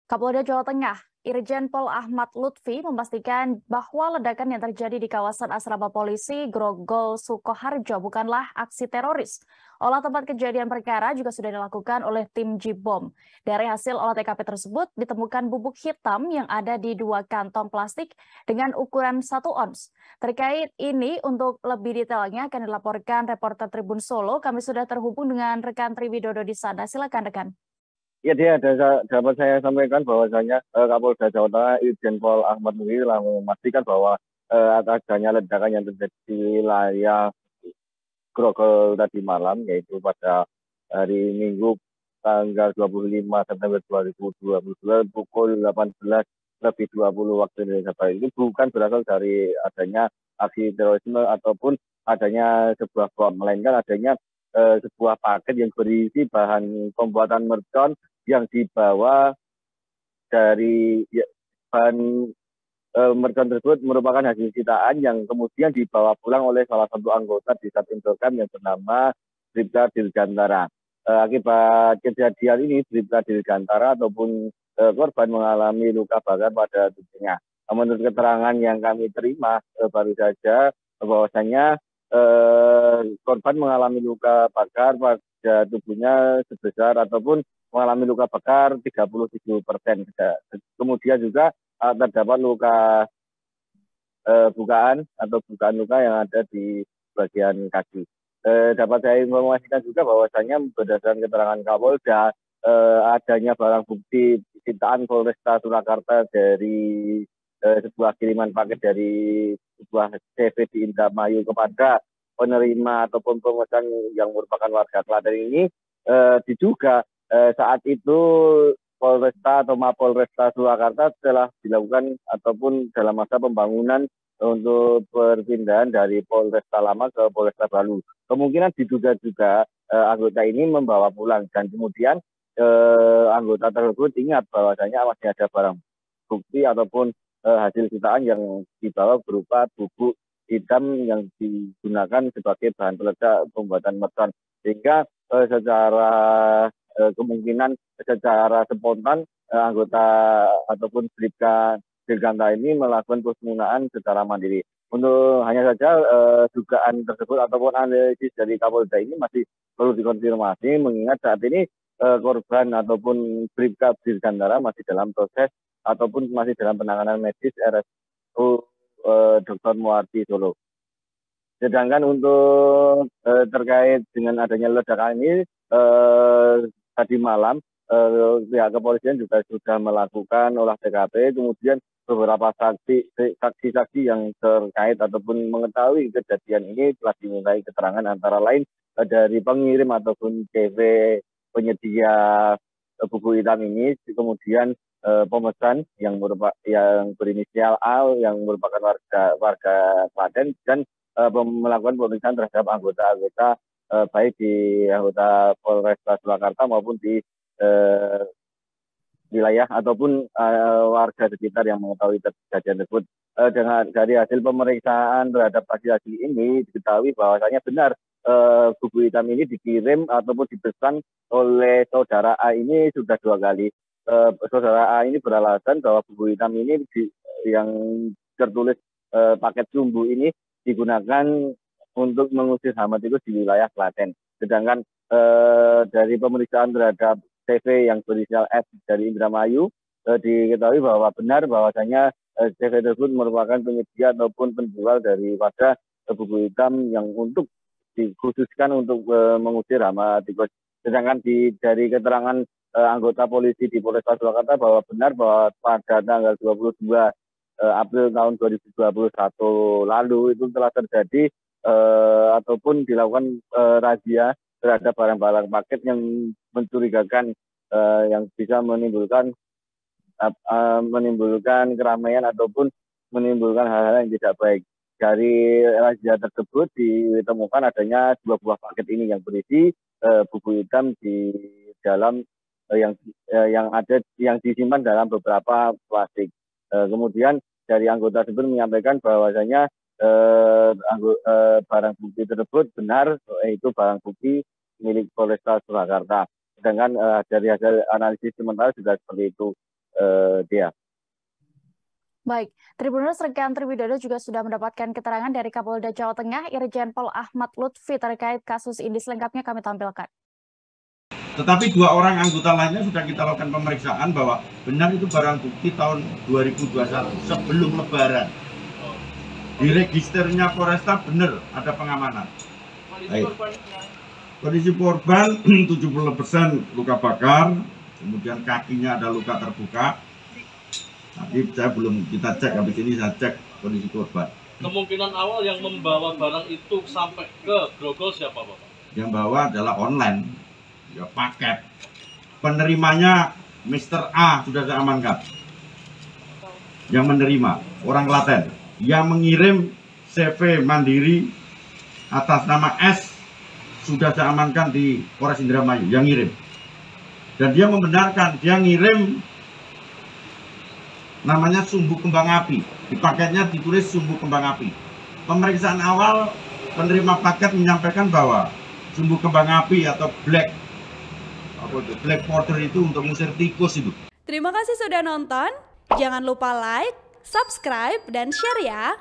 Kapolda Jawa Tengah, Irjen Pol Ahmad Lutfi memastikan bahwa ledakan yang terjadi di kawasan asrama polisi Grogol Sukoharjo bukanlah aksi teroris. Olah tempat kejadian perkara juga sudah dilakukan oleh tim Jibom. Dari hasil olah TKP tersebut ditemukan bubuk hitam yang ada di 2 kantong plastik dengan ukuran 1 ons. Terkait ini, untuk lebih detailnya akan dilaporkan reporter Tribun Solo. Kami sudah terhubung dengan rekan Triwidodo di sana. Silakan rekan. Ya, dapat saya sampaikan bahwasanya Kapolda Jawa Tengah Irjen Pol Ahmad Lutfi telah memastikan bahwa adanya ledakan yang terjadi di wilayah Grogol tadi malam, yaitu pada hari Minggu tanggal 25 September 2022 pukul 18:20 waktu Indonesia Barat. Ini bukan berasal dari adanya aksi terorisme ataupun adanya sebuah bom, melainkan adanya sebuah paket yang berisi bahan pembuatan mercon yang dibawa dari bahan mercon tersebut merupakan hasil sitaan yang kemudian dibawa pulang oleh salah satu anggota di Satintokan yang bernama Bribka Dirgantara. Akibat kejadian ini, Bribka Dirgantara ataupun korban mengalami luka bakar pada tubuhnya. Menurut keterangan yang kami terima baru saja bahwasanya korban mengalami luka bakar pada tubuhnya sebesar ataupun mengalami luka bakar 37%. Kemudian juga terdapat luka bukaan atau bukaan luka yang ada di bagian kaki. Dapat saya informasikan juga bahwasanya berdasarkan keterangan Kapolda, adanya barang bukti sitaan Polresta Surakarta dari sebuah kiriman paket dari sebuah CV di Indramayu kepada penerima ataupun pemesan yang merupakan warga Klaten ini diduga saat itu Polresta atau Mapolresta Surakarta telah dilakukan ataupun dalam masa pembangunan untuk perpindahan dari Polresta lama ke Polresta baru. Kemungkinan diduga juga anggota ini membawa pulang dan kemudian anggota tersebut ingat bahwasanya masih ada barang bukti ataupun hasil sitaan yang dibawa berupa bubuk hitam yang digunakan sebagai bahan peledak pembuatan mercon. Sehingga secara kemungkinan secara spontan anggota ataupun Bribka Dirgantara ini melakukan pemusnahan secara mandiri. Untuk hanya saja dugaan tersebut ataupun analisis dari Kapolda ini masih perlu dikonfirmasi mengingat saat ini korban ataupun Bribka Dirgantara masih dalam proses ataupun masih dalam penanganan medis RSU Dr. Muardi Solo. Sedangkan untuk terkait dengan adanya ledakan ini tadi malam pihak kepolisian juga sudah melakukan olah TKP, kemudian beberapa saksi-saksi yang terkait ataupun mengetahui kejadian ini telah dimintai keterangan antara lain dari pengirim ataupun CV penyedia buku hitam ini, kemudian pemesan yang berinisial A yang merupakan warga Klaten dan melakukan pemeriksaan terhadap anggota-anggota baik di anggota Polresta Surakarta maupun di wilayah ataupun warga sekitar yang mengetahui kejadian tersebut. Dari hasil pemeriksaan terhadap saksi-saksi ini diketahui bahwasanya benar buku hitam ini dikirim ataupun dipesan oleh saudara A ini sudah 2 kali. Saudara A ini beralasan bahwa buku hitam ini yang tertulis paket sumbu ini digunakan untuk mengusir hama tikus di wilayah Klaten. Sedangkan dari pemeriksaan terhadap CV yang berinisial S dari Indramayu diketahui bahwa benar bahwasanya CV tersebut merupakan penyedia ataupun penjual daripada buku hitam yang untuk dikhususkan untuk mengusir hama tikus. Sedangkan dari keterangan anggota polisi di Polresta Surakarta bahwa benar bahwa pada tanggal 22 April tahun 2021 lalu itu telah terjadi ataupun dilakukan razia terhadap barang-barang paket yang mencurigakan yang bisa menimbulkan keramaian ataupun menimbulkan hal-hal yang tidak baik. Dari razia tersebut ditemukan adanya 2 buah paket ini yang berisi buku hitam di dalam yang disimpan dalam beberapa plastik. Kemudian dari anggota tersebut menyampaikan bahwasanya barang bukti tersebut benar itu barang bukti milik Polresta Surakarta. Sedangkan dari hasil analisis sementara juga seperti itu. dia. Baik, Tribuners rekan Triwidodo juga sudah mendapatkan keterangan dari Kapolda Jawa Tengah Irjen Pol Ahmad Lutfi terkait kasus ini. Selengkapnya kami tampilkan. Tetapi 2 orang anggota lainnya sudah kita lakukan pemeriksaan bahwa benar itu barang bukti tahun 2021 sebelum Lebaran. Di registernya Polresta benar ada pengamanan. Kondisi korban 70% luka bakar, kemudian kakinya ada luka terbuka. Tapi saya belum kita cek, habis ini saya cek kondisi korban. Kemungkinan awal yang membawa barang itu sampai ke Grogol siapa, Bapak? Yang bawa adalah online, ya paket. Penerimanya Mr. A sudah saya amankan. Yang menerima, orang Klaten. Yang mengirim CV Mandiri atas nama S sudah saya amankan di Polres Indramayu, yang ngirim. Dan dia membenarkan, dia ngirim namanya sumbu kembang api. Di paketnya ditulis sumbu kembang api. Pemeriksaan awal penerima paket menyampaikan bahwa sumbu kembang api atau black powder itu untuk mengusir tikus itu. Terima kasih sudah nonton. Jangan lupa like, subscribe, dan share ya.